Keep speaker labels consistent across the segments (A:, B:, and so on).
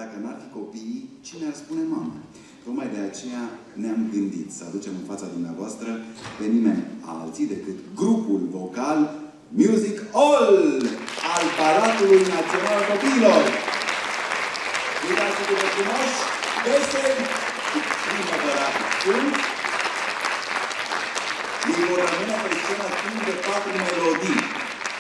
A: Dacă n-ar fi copiii, cine ar spune mama? Tocmai de aceea ne-am gândit să aducem în fața dumneavoastră pe nimeni alții decât grupul vocal Music All al Palatului Național Copiilor. Uitați-vă de frumoși, veseli și primăvărati sunt. Ei vor rămâne pe scenă timp de 4 melodii.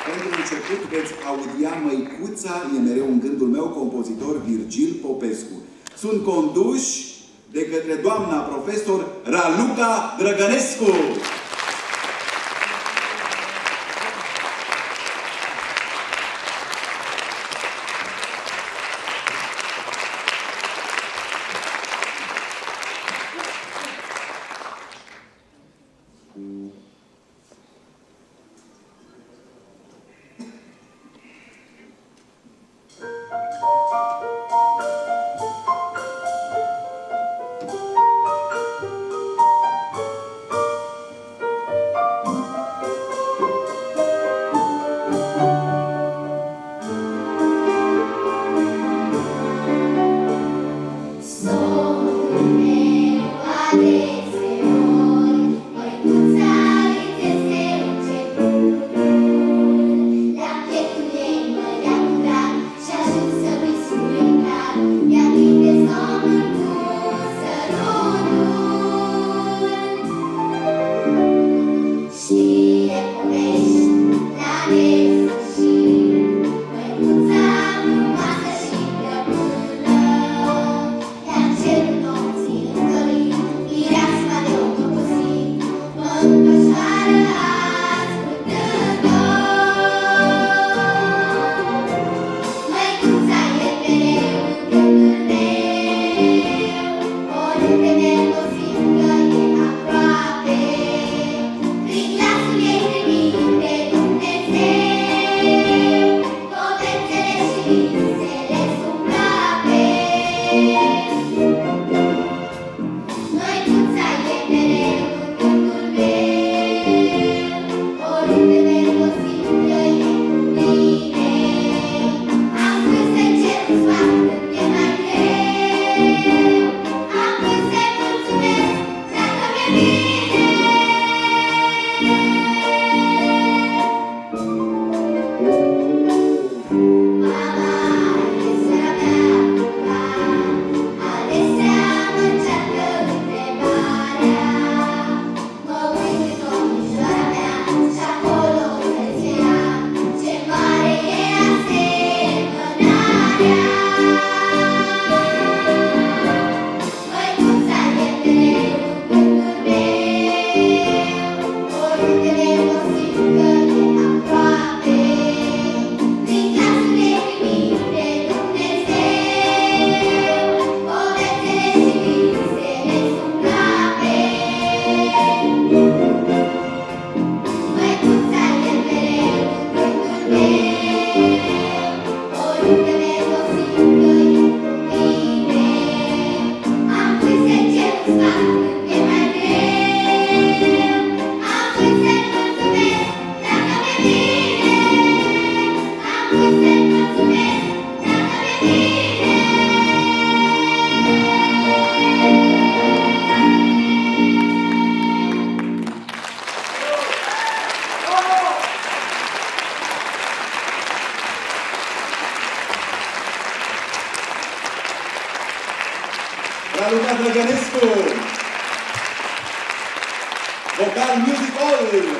A: Pentru început veți audia Măicuța, e mereu în gândul meu, compozitor Virgil Popescu. Sunt conduși de către doamna profesor Raluca Drăgănescu. Raluca Drăgănescu, vocal Music All.